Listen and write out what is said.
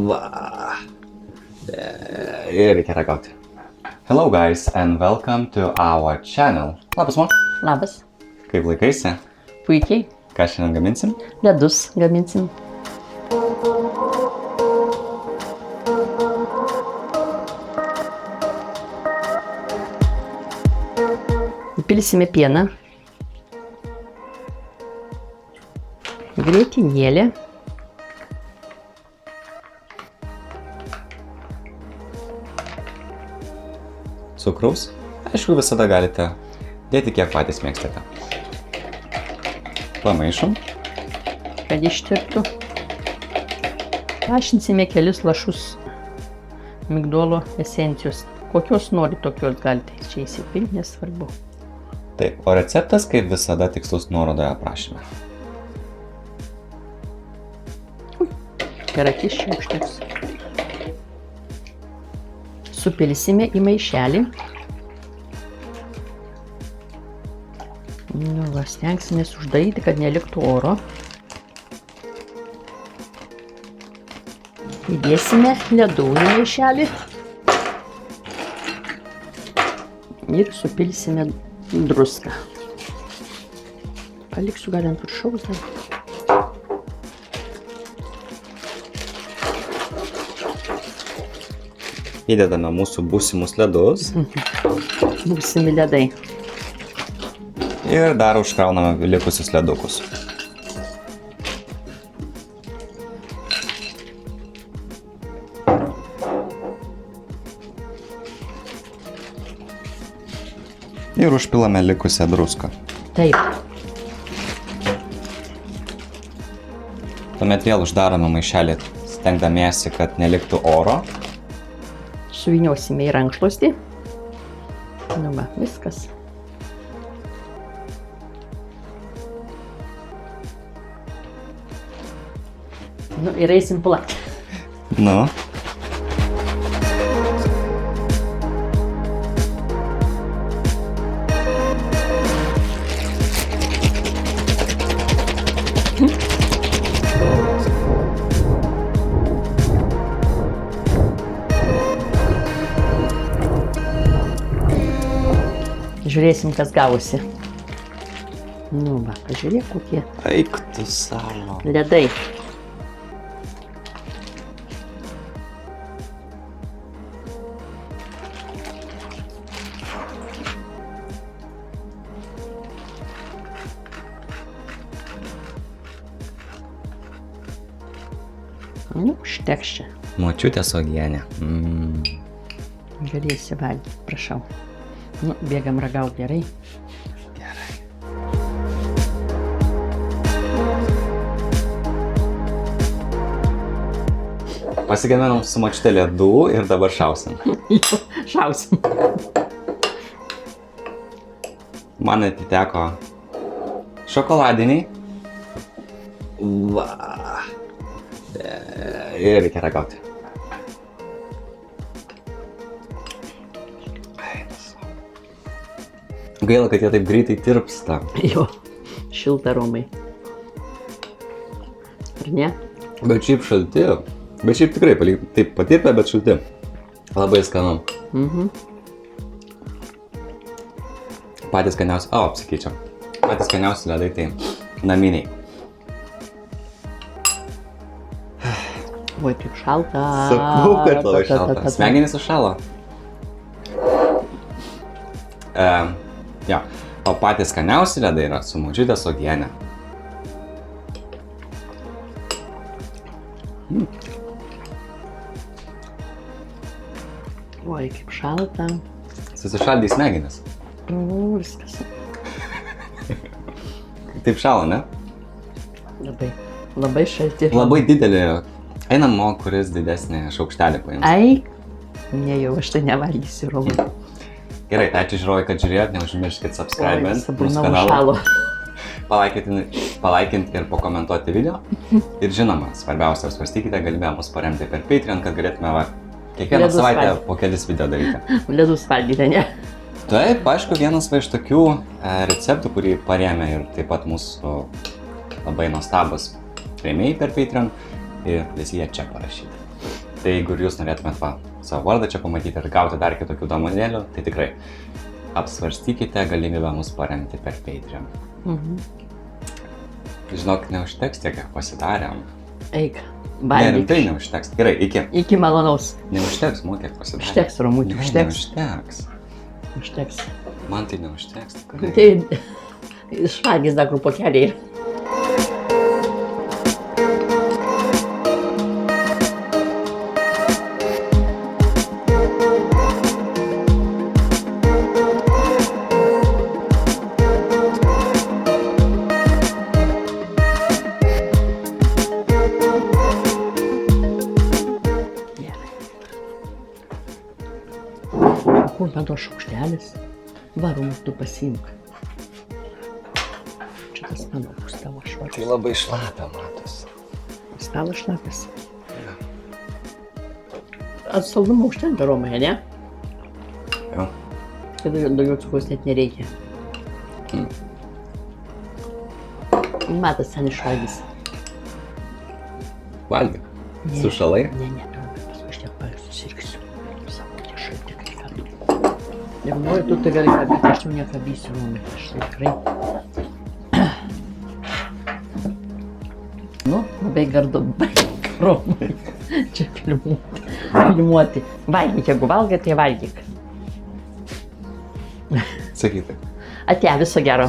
Va. Ir reikia ragauti. Hello guys and welcome to our channel. Labas, man. Labas. Kaip laikaisi? Puikiai. Ką šiandien gaminsim? Ledus gaminsim. Įpilsime pieną. Grietinėlė. Cukraus. Aišku, visada galite dėti, kiek patys mėgstate. Pamaišom. Kad ištirptų. Lašinsime kelis lašus migdolo esencijos. Kokios nori, tokios galite čia įsipilti, nesvarbu. Taip, o receptas, kaip visada, tikslus nuorodoje aprašyme. Gerai, kiščiai užteks. Supilsime į maišelį. Stengsimės uždaryti, kad neliktų oro. Įdėsime ledų į maišelį. Ir supilsime druską. Paliksiu gal ant viršaus dar. Įdedame mūsų būsimus ledus. Būsimi ledai. Ir dar užkrauname likusius ledukus. Ir užpilame likusią druską. Taip. Tuomet vėl uždarome maišelį, stengdamiesi, kad neliktų oro. Suvyniosime į rankšluostį. Nu va, viskas. Nu, ir eisim plakti. Nu. Žiūrėsim, kas gavosi. Nu va, pažiūrėk, kokie Eik tu savo. ledai. Nu, užteks čia. Močiutės uogienė. Galėsi valgyti, prašau. Nu, bėgam ragauti, gerai. Gerai. Pasigaminom su močiute ledų ir dabar šausim. Jo, šausim. Man atiteko šokoladiniai. Va. Ir reikia ragauti. Gaila, kad jie taip greitai tirpsta. Jo, šilta romai. Ar ne? Bet šiaip šalti. Bet šiaip tikrai taip patirpę, bet šalti. Labai skanu. Patys skaniausi. Apsikeičiam. Patys skaniausi ledai tai naminiai. Oi, kaip šalta. Sakau, kad labai šalta. Smegenys sušalo. Jo. O patys skaniausi ledai yra su močiutės uogienė. Oi, kaip šalta. Susišaldė smegenis. Viskas. Taip šalo, ne? Labai šalti. Labai didelį. Einam, kuris didesnį šaukštelį paims. Ai, ne jau, aš tai nevalgysiu romai. Gerai, tai ačiū žiūrovai, kad žiūrėjot, neužmirškit subscribint mūsų Sabrina kanalą. užšalo. Palaikinti ir pakomentuoti video. Ir žinoma, svarbiausia, svarstykite galimybę mus paremti per Patreon, kad galėtume kiekvieną Ledus savaitę valgyti. po kelis video daryti. Ledus valgyti, ne? Taip, aišku, vienas iš tokių receptų, kurį parėmė ir taip pat mūsų labai nuostabus rėmėjai per Patreon ir visi jie čia parašyti. Tai jeigu ir jūs norėtumėt savo vardą čia pamatyti ir gauti dar kitokių dovanėlių, tai tikrai apsvarstykite galimybę mus paremti per Patreon. Žinok, neužteks tiek, kiek pasidarėm. Eik, Ne, valgyk. rimtai neužteks. Gerai, iki. Iki malonaus. Neužteks, man kiek pasidarėm. Užteks, Romutė, Ne, užteks. neužteks. Užteks. Man tai neužteks. tikrai. Tai švagis dar grupokeliai. Kur medos šaukštelis? Varom, tu pasiimk. Čia tas mano bus tavo švarus. Tai labai šlapia, matos. Stalas šlapias. Saldumo užtenka Romoje, ne? Jo. Tai daugiau cukraus net nereikia. Matas ten išvalgys. Valgyk. Sušalai? Ne, paskui aš tiek susirgsiu. Savo tie šaltikai. Jeigu nori, tu tai gali kabyti, aš jau nekabysiu, Romai. Aš tai tikrai. Nu, labai gardu, baig, Romai. Čia filmuoti. Valgyk, jeigu valgai, tai valgyk. Sakytai. Ate, viso gero.